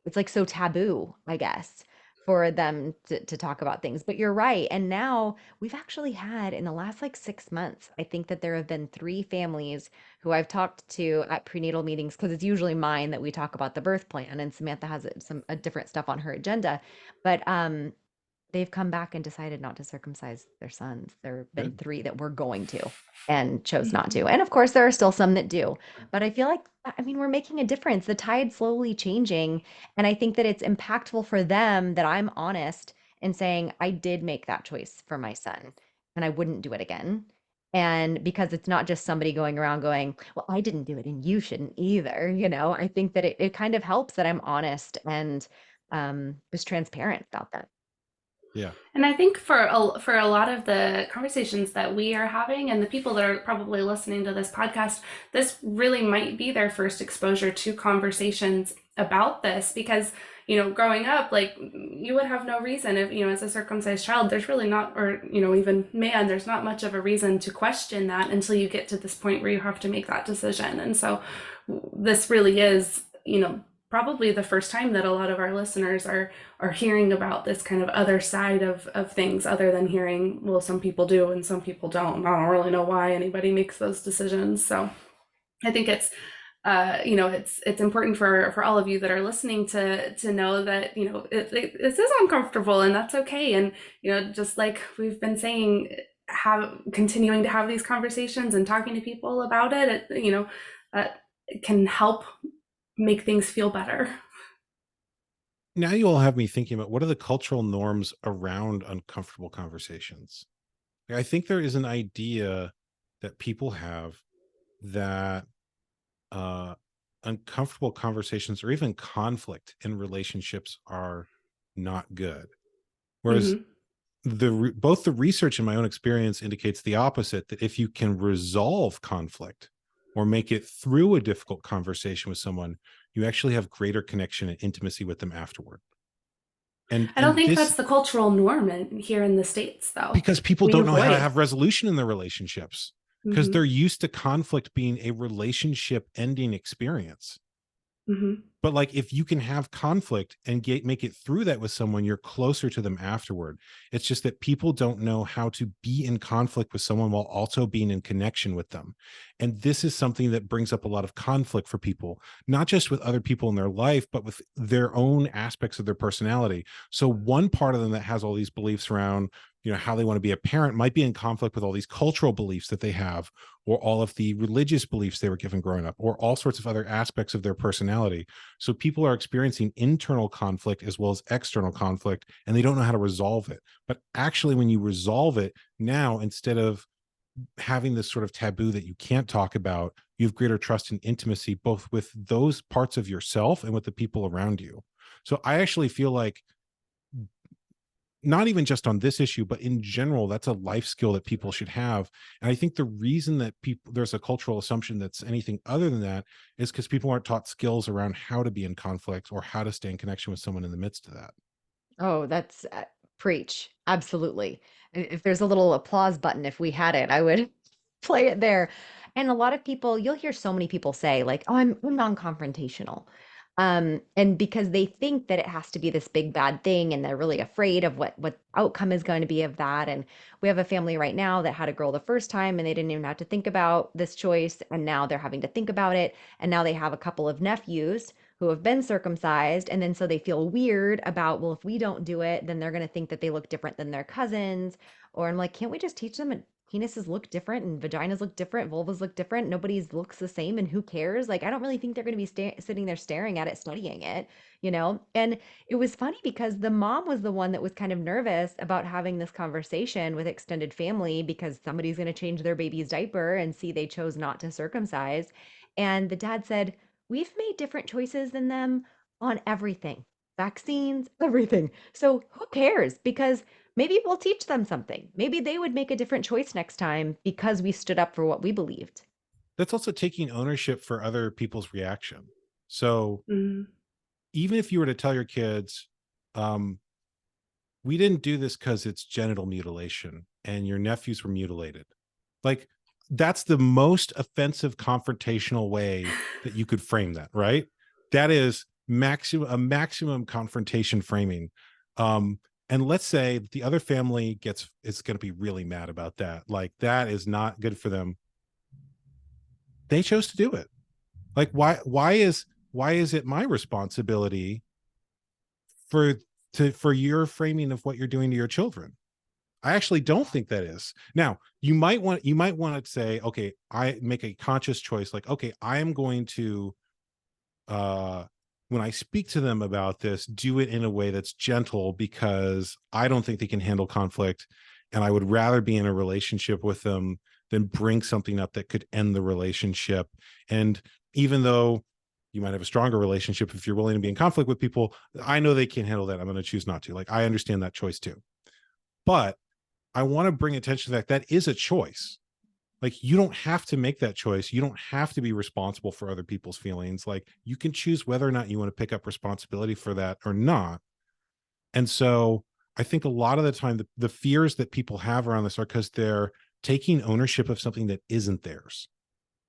it's like so taboo, I guess, for them to talk about things. But you're right. And now we've actually had, in the last like 6 months, I think that there have been 3 families who I've talked to at prenatal meetings, because it's usually mine that we talk about the birth plan, and Samantha has some different stuff on her agenda. But they've come back and decided not to circumcise their sons. There have been 3 that were going to and chose not to. And of course, there are still some that do. But I feel like, we're making a difference. The tide's slowly changing. And I think that it's impactful for them that I'm honest and saying, I did make that choice for my son and I wouldn't do it again. And because it's not just somebody going around going, well, I didn't do it and you shouldn't either. I think that it kind of helps that I'm honest and was transparent about that. Yeah. And I think for a lot of the conversations that we are having, and the people that are probably listening to this podcast, this really might be their first exposure to conversations about this, because growing up, like, you would have no reason, if as a circumcised child, there's really not, or even man, there's not much of a reason to question that until you get to this point where you have to make that decision. And so this really is probably the first time that a lot of our listeners are hearing about this kind of other side of things, other than hearing, well, some people do and some people don't. I don't really know why anybody makes those decisions. So I think it's it's important for all of you that are listening to know that this is uncomfortable, and that's okay. And just like we've been saying, continuing to have these conversations and talking to people about it, that can help make things feel better. Now you all have me thinking about what are the cultural norms around uncomfortable conversations. I think there is an idea that people have that uh, uncomfortable conversations or even conflict in relationships are not good. Whereas Hmm. both the research and my own experience indicates the opposite, that if you can resolve conflict or make it through a difficult conversation with someone, you actually have greater connection and intimacy with them afterward. And I don't think this, that's the cultural norm here in the States, though. because people We don't know how to avoid. have resolution in their relationships, because Hmm. they're used to conflict being a relationship ending experience. Hmm. But like, if you can have conflict and make it through that with someone, you're closer to them afterward. It's just that people don't know how to be in conflict with someone while also being in connection with them. And this is something that brings up a lot of conflict for people, not just with other people in their life, but with their own aspects of their personality. So one part of them that has all these beliefs around, how they want to be a parent might be in conflict with all these cultural beliefs that they have, or all of the religious beliefs they were given growing up, or all sorts of other aspects of their personality. So people are experiencing internal conflict as well as external conflict, and they don't know how to resolve it. But actually, when you resolve it now, instead of having this sort of taboo that you can't talk about, you have greater trust and intimacy, both with those parts of yourself and with the people around you. So I actually feel like, not even just on this issue, but in general, that's a life skill that people should have. And I think the reason that there's a cultural assumption that's anything other than that is because people aren't taught skills around how to be in conflict or how to stay in connection with someone in the midst of that. Oh, that's preach. Absolutely. If there's a little applause button, if we had it, I would play it there. And a lot of people, you'll hear so many people say, like, oh, I'm non-confrontational. And because they think that it has to be this big bad thing, and they're really afraid of what outcome is going to be of that. And we have a family right now that had a girl the first time, and they didn't even have to think about this choice, and now they're having to think about it. And now they have a couple of nephews who have been circumcised. And then so they feel weird about, well, if we don't do it, then they're going to think that they look different than their cousins. Or I'm like, can't we just teach them that penises look different and vaginas look different, vulvas look different, nobody's looks the same, and who cares? Like, I don't really think they're going to be sitting there staring at it, studying it, you know? And it was funny because the mom was the one that was kind of nervous about having this conversation with extended family because somebody's going to change their baby's diaper and see they chose not to circumcise. And the dad said, we've made different choices than them on everything, vaccines, everything. So who cares? Because maybe we'll teach them something. Maybe they would make a different choice next time because we stood up for what we believed. That's also taking ownership for other people's reaction. So Hmm. even if you were to tell your kids, um, we didn't do this because it's genital mutilation and your nephews were mutilated, like, that's the most offensive confrontational way that you could frame that, right? That is maximum confrontation framing. um and let's say the other family is going to be really mad about that, like that is not good for them. They chose to do it. Like, why is it my responsibility for for your framing of what you're doing to your children? I actually don't think that is. Now, you might want to say, okay, I make a conscious choice, like, okay, I am going to, uh when I speak to them about this, do it in a way that's gentle, because I don't think they can handle conflict, and I would rather be in a relationship with them than bring something up that could end the relationship. And even though you might have a stronger relationship if you're willing to be in conflict with people, I know they can't handle that. I'm going to choose not to. Like, I understand that choice too. But I want to bring attention to the fact that is a choice. Like, you don't have to make that choice. You don't have to be responsible for other people's feelings. Like, you can choose whether or not you want to pick up responsibility for that or not. And so I think a lot of the time, the fears that people have around this are because they're taking ownership of something that isn't theirs.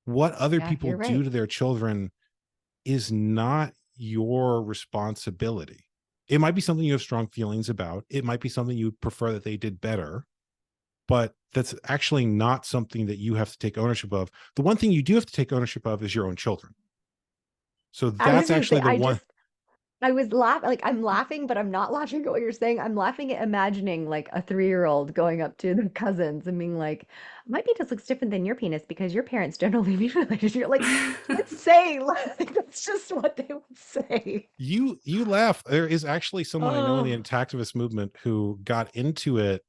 What other Yeah, people you're do right. to their children is not your responsibility. It might be something you have strong feelings about. It might be something you prefer that they did better, but that's actually not something that you have to take ownership of. The one thing you do have to take ownership of is your own children. So I was that's going to say, actually the one. I was laughing, like I'm laughing, but I'm not laughing at what you're saying. I'm laughing at imagining like a 3-year-old going up to their cousins and being like, "My penis looks different than your penis because your parents generally mutilate." You're like, let's say, like that's just what they would say. You laugh. There is actually someone I know in the Oh. intactivist movement who got into it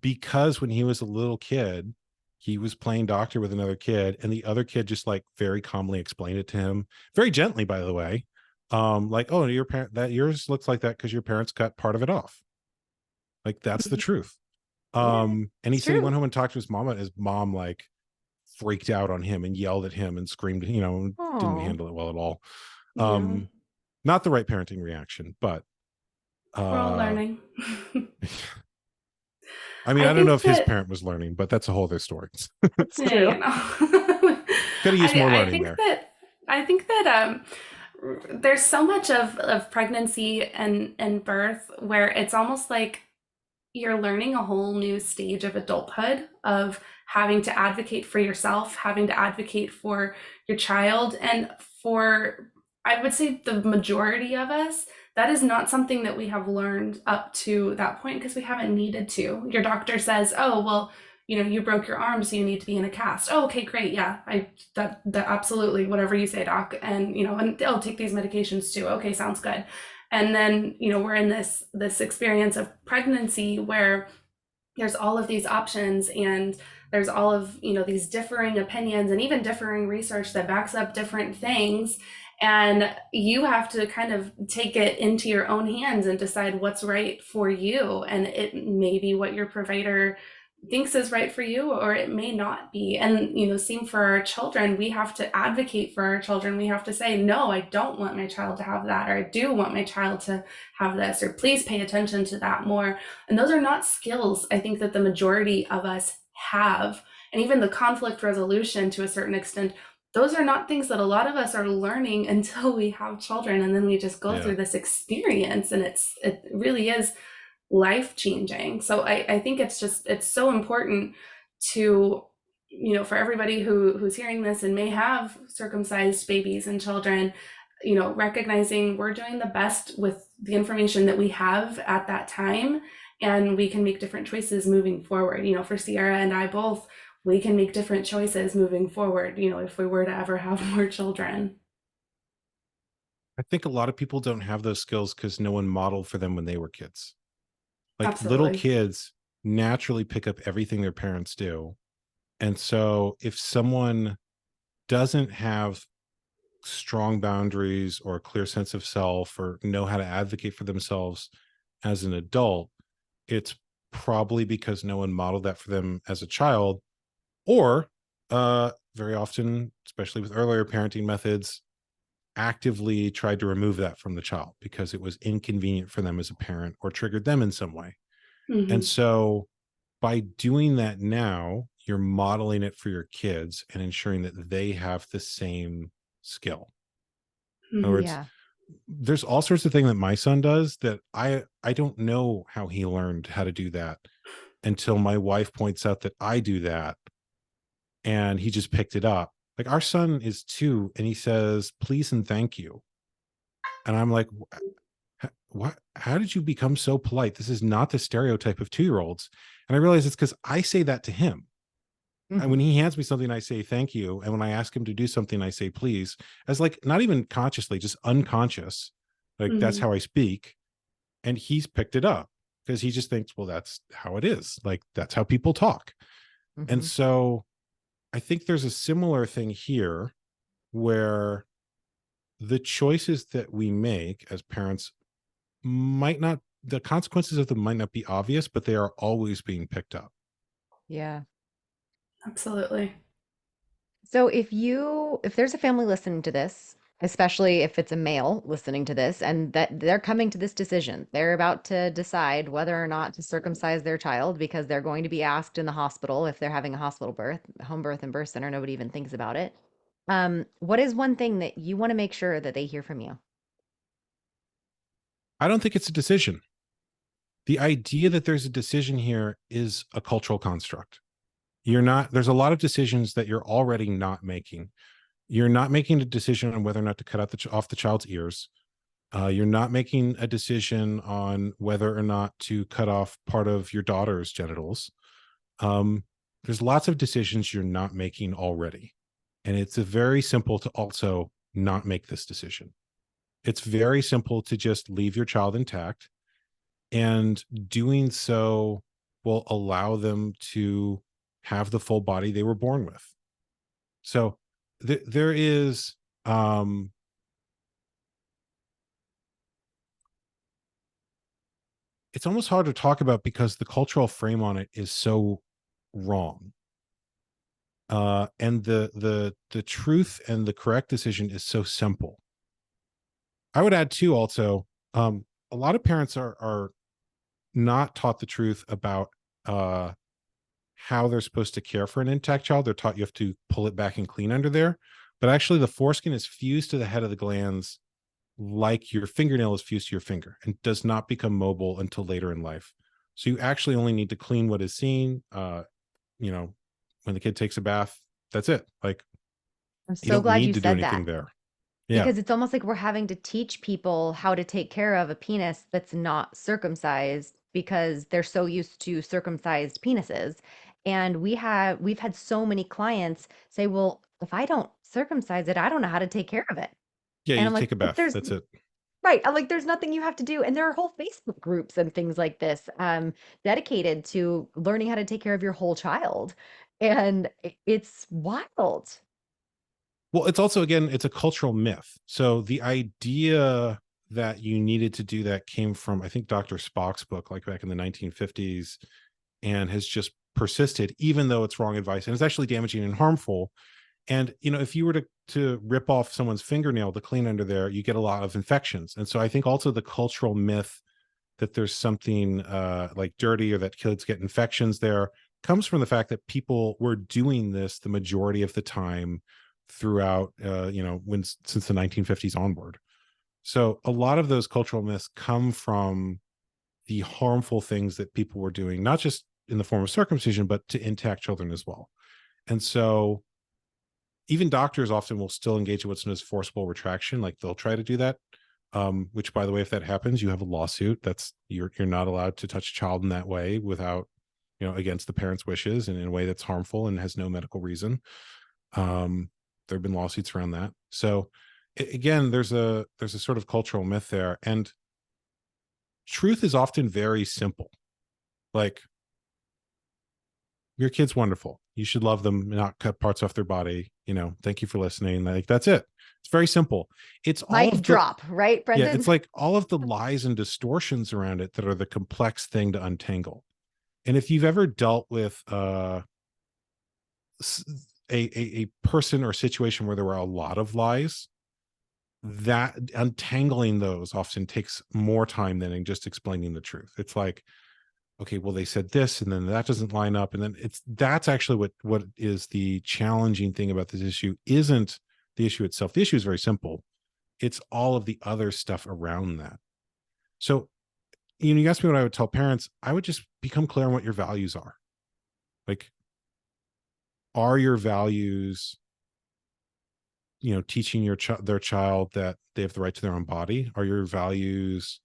because when he was a little kid, he was playing doctor with another kid, and the other kid just like very calmly explained it to him, very gently, by the way. Like, oh, your parent, that yours looks like that because your parents cut part of it off. Like, that's the Mhm. truth. Yeah, And he it's said he went true. home and talked to his mom, and his mom like freaked out on him and yelled at him and screamed, didn't Oh, handle it well at all. yeah. Um, not the right parenting reaction, but We're all uh learning. I mean, I I don't know think if his that, parent was learning, but that's a whole other story. That's yeah, true. you know. Could have used more I learning think there. that there's so much of pregnancy and birth where it's almost like you're learning a whole new stage of adulthood, of having to advocate for yourself, having to advocate for your child. And for, I would say, the majority of us, that is not something that we have learned up to that point because we haven't needed to. Your doctor says, oh, well, you broke your arm, so you need to be in a cast. Oh, okay, great. Yeah, that absolutely, whatever you say, doc. And I'll take these medications too. Okay, sounds good. And then we're in this experience of pregnancy where there's all of these options, and there's all of these differing opinions and even differing research that backs up different things, and you have to kind of take it into your own hands and decide what's right for you. And it may be what your provider thinks is right for you, or it may not be. And same for our children. We have to advocate for our children. We have to say, no, I don't want my child to have that, or I do want my child to have this, or please pay attention to that more. And those are not skills I think that the majority of us have. And even the conflict resolution, to a certain extent, those are not things that a lot of us are learning until we have children, and then we just go Yeah. through this experience, and it really is life changing. So I think it's so important to, for everybody who's hearing this and may have circumcised babies and children, recognizing we're doing the best with the information that we have at that time, and we can make different choices moving forward. For Sierra and I both, we can make different choices moving forward, if we were to ever have more children. I think a lot of people don't have those skills because no one modeled for them when they were kids. Like, little Absolutely. kids naturally pick up everything their parents do. And so if someone doesn't have strong boundaries or a clear sense of self or know how to advocate for themselves as an adult, it's probably because no one modeled that for them as a child, or very often, especially with earlier parenting methods, actively tried to remove that from the child because it was inconvenient for them as a parent or triggered them in some way. And Mm-hmm. so by doing that now, you're modeling it for your kids and ensuring that they have the same skill. In other Mm-hmm. words, Yeah. there's all sorts of things that my son does that I don't know how he learned how to do that until my wife points out that I do that, and he just picked it up. Like, our son is 2 and he says please and thank you. And I'm like, what, how did you become so polite? This is not the stereotype of 2-year-olds. And I realize it's because I say that to him. And Hmm. when he hands me something, I say thank you. And when I ask him to do something, I say please, as like not even consciously, just unconscious. Like, that's Mm-hmm. how I speak. And he's picked it up because he just thinks, well, that's how it is. Like, that's how people talk. And Hmm. so I think there's a similar thing here where the choices that we make as parents might not, the consequences of them might not be obvious, but they are always being picked up. Yeah. Absolutely. So if there's a family listening to this, especially if it's a male listening to this, and that they're coming to this decision, they're about to decide whether or not to circumcise their child because they're going to be asked in the hospital if they're having a hospital birth, home birth and birth center, nobody even thinks about it. What is one thing that you want to make sure that they hear from you? I don't think it's a decision. The idea that there's a decision here is a cultural construct. There's a lot of decisions that you're already not making. You're not making a decision on whether or not to cut off the child's ears. You're not making a decision on whether or not to cut off part of your daughter's genitals. There's lots of decisions you're not making already. And it's very simple to also not make this decision. It's very simple to just leave your child intact. And doing so will allow them to have the full body they were born with. So there is, it's almost hard to talk about because the cultural frame on it is so wrong. And the truth and the correct decision is so simple. I would add too, also, a lot of parents are not taught the truth about how they're supposed to care for an intact child. They're taught you have to pull it back and clean under there. But actually, the foreskin is fused to the head of the glands like your fingernail is fused to your finger and does not become mobile until later in life. So you actually only need to clean what is seen. When the kid takes a bath, that's it. Like, I'm you so don't glad you need to do said that. anything there. Yeah. Because it's almost like we're having to teach people how to take care of a penis that's not circumcised because they're so used to circumcised penises. And we've had so many clients say, "Well, if I don't circumcise it, I don't know how to take care of it." Yeah, And you I'm like, take a "But bath. there's That's it. right." I'm like, "There's nothing you have to do." And there are whole Facebook groups and things like this dedicated to learning how to take care of your whole child. And it's wild. Well, it's also, again, it's a cultural myth. So the idea that you needed to do that came from, I think, Dr. Spock's book, like back in the 1950s, and has just persisted, even though it's wrong advice and it's actually damaging and harmful. And if you were to rip off someone's fingernail to clean under there, you get a lot of infections. And so I think also the cultural myth that there's something like dirty or that kids get infections there comes from the fact that people were doing this the majority of the time throughout since the 1950s onward. So a lot of those cultural myths come from the harmful things that people were doing, not just in the form of circumcision, but to intact children as well. And so even doctors often will still engage in what's known as forcible retraction. Like, they'll try to do that, which, by the way, if that happens, you have a lawsuit. That's you're not allowed to touch a child in that way without, against the parents' wishes and in a way that's harmful and has no medical reason. There have been lawsuits around that. So again, there's a sort of cultural myth there, and truth is often very simple. Like, your kid's wonderful. You should love them, not cut parts off their body. Thank you for listening. Like, that's it. It's very simple. It's all Mic drop, right, yeah, Brendon? it's like all of the lies and distortions around it that are the complex thing to untangle. And if you've ever dealt with a person or situation where there were a lot of lies, that untangling those often takes more time than in just explaining the truth. It's like, okay, well, they said this and then that doesn't line up, and then that's actually what is the challenging thing about this issue. Isn't the issue itself. The issue is very simple. It's all of the other stuff around that. So you asked me what I would tell parents. I would just become clear on what your values are. Like, are your values teaching their child that they have the right to their own body? Are your values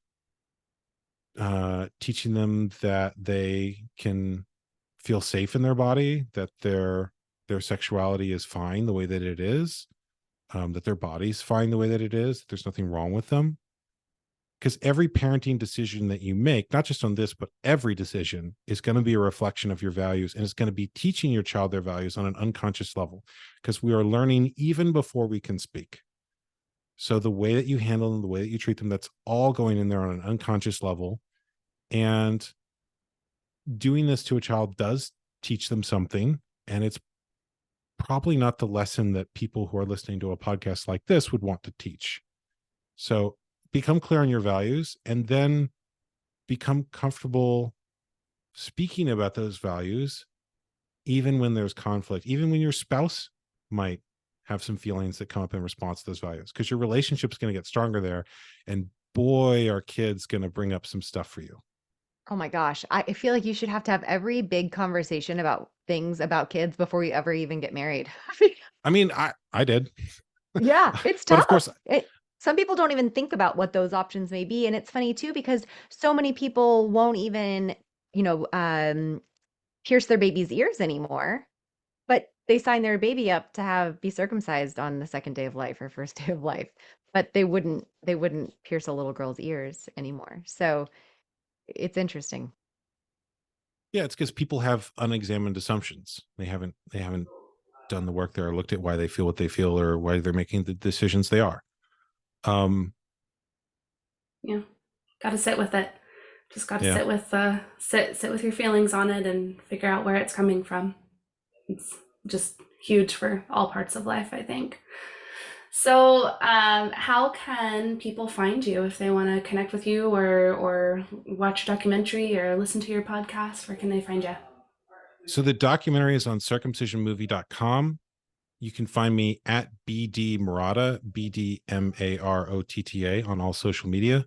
teaching them that they can feel safe in their body, that their sexuality is fine the way that it is, that their body's fine the way that it is, that there's nothing wrong with them? Because every parenting decision that you make, not just on this, but every decision, is going to be a reflection of your values, and it's going to be teaching your child their values on an unconscious level, because we are learning even before we can speak. So the way that you handle them, the way that you treat them, that's all going in there on an unconscious level. And doing this to a child does teach them something, and it's probably not the lesson that people who are listening to a podcast like this would want to teach. So become clear on your values, and then become comfortable speaking about those values, even when there's conflict, even when your spouse might have some feelings that come up in response to those values, because your relationship's going to get stronger there. And boy, are kids going to bring up some stuff for you. Oh my gosh. I feel like you should have to have every big conversation about things about kids before you ever even get married. I mean, I did. Yeah, it's But of tough. course, some people don't even think about what those options may be. And it's funny too, because so many people won't even, pierce their baby's ears anymore, but they sign their baby up to be circumcised on the second day of life or first day of life, but they wouldn't pierce a little girl's ears anymore. So it's interesting. Yeah, it's because people have unexamined assumptions. They haven't done the work there or looked at why they feel what they feel or why they're making the decisions they are. Yeah, got to sit with it. Just got to Yeah. sit with your feelings on it and figure out where it's coming from. It's just huge for all parts of life, I think. So how can people find you if they want to connect with you or watch your documentary or listen to your podcast? Where can they find you? So the documentary is on circumcisionmovie.com. You can find me at BD Marotta, BDMAROTTA on all social media.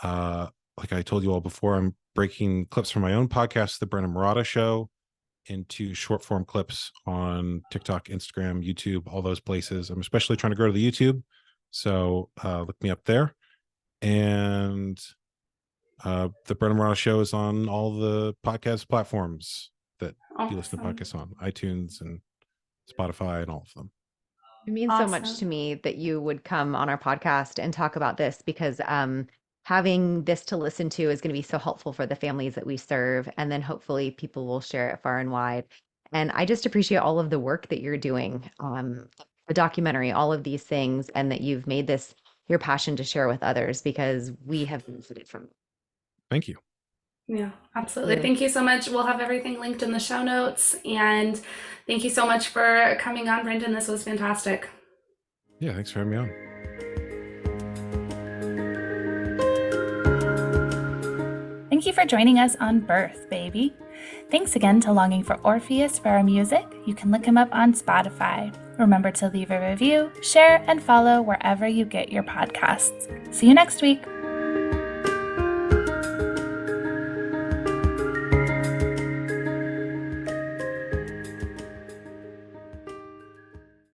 Like I told you all before, I'm breaking clips from my own podcast, The Brendon Marotta Show, into short form clips on TikTok, Instagram, YouTube, all those places. I'm especially trying to grow to the YouTube. So look me up there. And the Brendon Marotta Show is on all the podcast platforms that you listen to podcasts on, iTunes and Spotify and all of them. It means so much to me that you would come on our podcast and talk about this, because having this to listen to is going to be so helpful for the families that we serve. And then hopefully people will share it far and wide. And I just appreciate all of the work that you're doing, the documentary, all of these things, and that you've made this your passion to share with others, because we have benefited from it. Thank you. Yeah, absolutely. Thank you so much. We'll have everything linked in the show notes. And thank you so much for coming on, Brendon. This was fantastic. Yeah, thanks for having me on. Thank you for joining us on Birth, Baby. Thanks again to Longing for Orpheus for our music. You can look him up on Spotify. Remember to leave a review, share, and follow wherever you get your podcasts. See you next week.